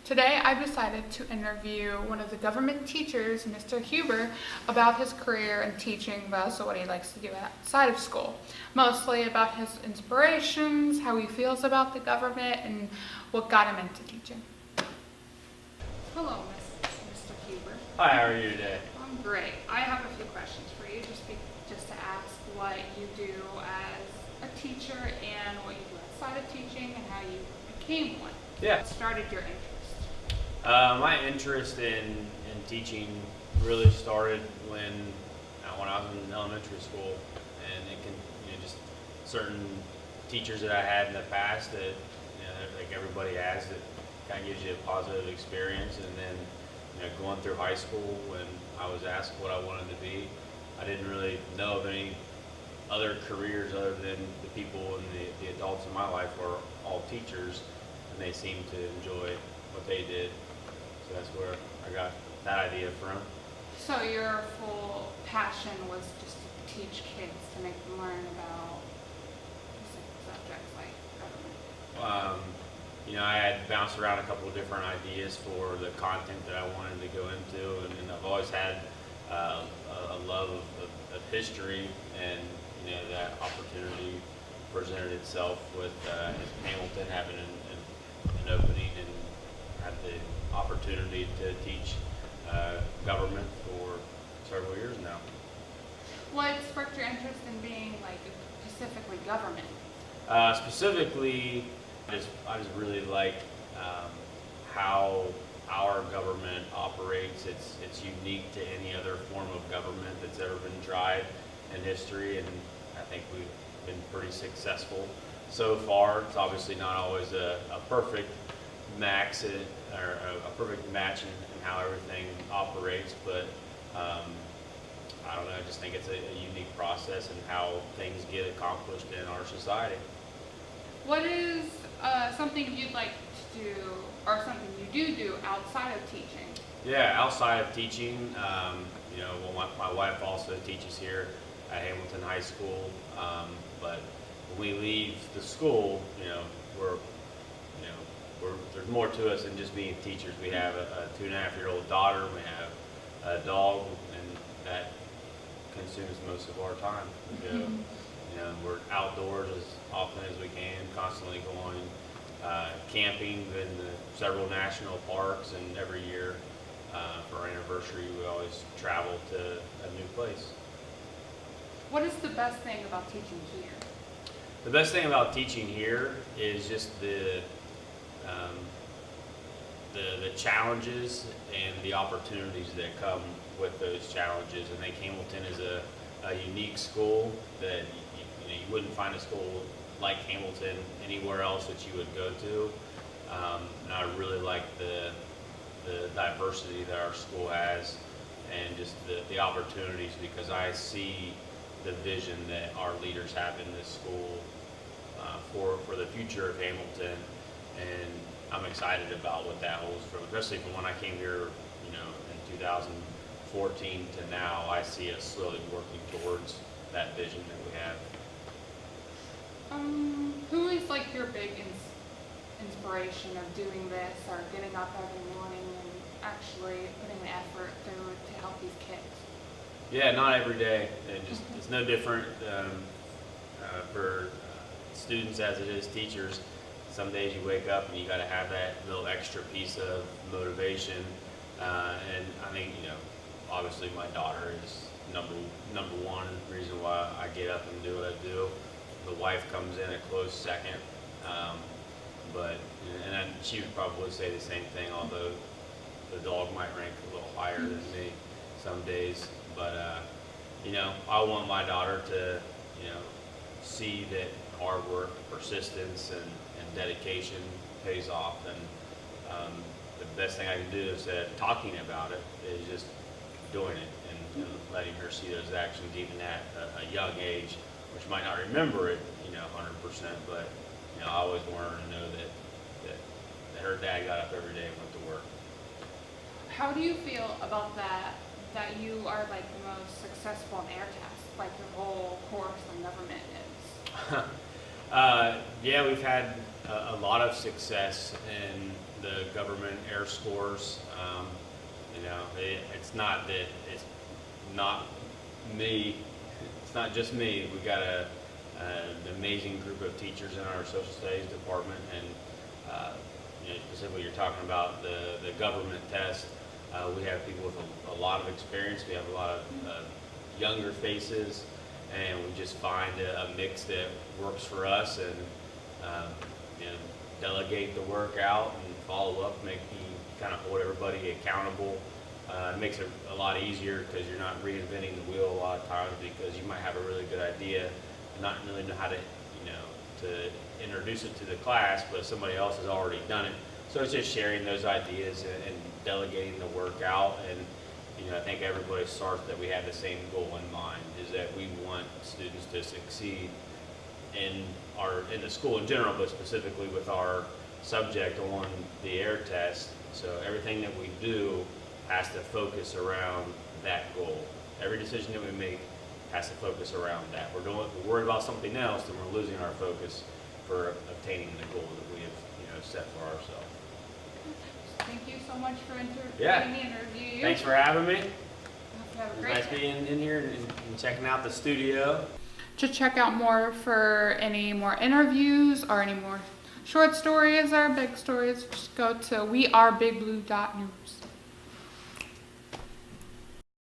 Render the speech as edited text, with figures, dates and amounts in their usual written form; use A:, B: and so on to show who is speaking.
A: Today I've decided to interview one of the government teachers, Mr. Huber, about his career in teaching, but also what he likes to do outside of school. Mostly about his inspirations, how he feels about the government, and what got him into teaching. Hello, Mr. Huber.
B: Hi, how are you today?
A: I'm great. I have a few questions for you, just to ask what you do as a teacher and what you do outside of teaching and how you became one.
B: Yeah.
A: What started your interest?
B: My interest in teaching really started when I was in elementary school, and it can just certain teachers that I had in the past that like everybody has, that kind of gives you a positive experience. And then going through high school, when I was asked what I wanted to be, I didn't really know of any other careers other than the people and the adults in my life were all teachers, and they seemed to enjoy what they did. So that's where I got that idea from.
A: So your full passion was just to teach kids, to make them learn about specific subjects like government?
B: I had bounced around a couple of different ideas for the content that I wanted to go into, and I've always had a love of history, and that opportunity presented itself with Hamilton having an opening, and had the opportunity to teach government for several years now.
A: What sparked your interest in being specifically government?
B: Specifically, I just really like how our government operates. It's unique to any other form of government that's ever been tried in history, and I think we've been pretty successful so far. It's obviously not always a perfect max or a perfect match in how everything operates, but I don't know, I just think it's a unique process and how things get accomplished in our society.
A: What is something you'd like to do, or something you do outside of teaching?
B: Yeah, outside of teaching, my wife also teaches here at Hamilton High School, but when we leave the school, there's more to us than just being teachers. We have a 2.5-year-old daughter, we have a dog, and that consumes most of our time. We're outdoors as often as we can, constantly going camping in several national parks, and every year for our anniversary we always travel to a new place.
A: What is the best thing about teaching here?
B: The best thing about teaching here is just the challenges and the opportunities that come with those challenges. I think Hamilton is a unique school that you wouldn't find a school like Hamilton anywhere else that you would go to. And I really like the diversity that our school has, and just the opportunities, because I see the vision that our leaders have in this school for the future of Hamilton, and I'm excited about what that holds, especially from when I came here, in 2014 to now. I see us slowly working towards that vision that we have.
A: Who is your big inspiration of doing this, or getting up every morning and actually putting the effort through it to help these kids?
B: Yeah, not every day. It's no different for students as it is teachers. Some days you wake up and you got to have that little extra piece of motivation, and I think obviously my daughter is number one reason why I get up and do what I do. The wife comes in a close second, and then she would probably say the same thing, although the dog might rank a little higher than me some days. But I want my daughter to see that hard work, persistence, and dedication pays off. And the best thing I can do instead of talking about it is just doing it, and letting her see those actions even at a young age, which might not remember it 100%, but I always want her to know that her dad got up every day and went to work.
A: How do you feel about that you are the most successful in air tests, your whole course on government is?
B: Yeah, we've had a lot of success in the government air scores. You know, it's not that it's not me. It's not just me. We got an amazing group of teachers in our social studies department, and you know, specifically you're talking about the government test. We have people with a lot of experience. We have a lot of younger faces, and we just find a mix that works for us, and you know, delegate the work out and follow up, kind of hold everybody accountable. It makes it a lot easier because you're not reinventing the wheel a lot of times, because you might have a really good idea and not really know how to, you know, to introduce it to the class, but somebody else has already done it. So it's just sharing those ideas and delegating the work out. And you know, I think everybody starts that we have the same goal in mind, is that we want students to succeed in the school in general, but specifically with our subject on the air test. So everything that we do has to focus around that goal. Every decision that we make has to focus around that. We're worried about something else, then we're losing our focus for obtaining the goal that we have, you know, set for ourselves.
A: Thank you so much for
B: Yeah.
A: letting me interview you.
B: Thanks for having me.
A: Have a
B: It's
A: great
B: nice
A: day.
B: being in here and checking out the studio.
A: To check out more for any more interviews or any more short stories or big stories, just go to weareBigBlue.news.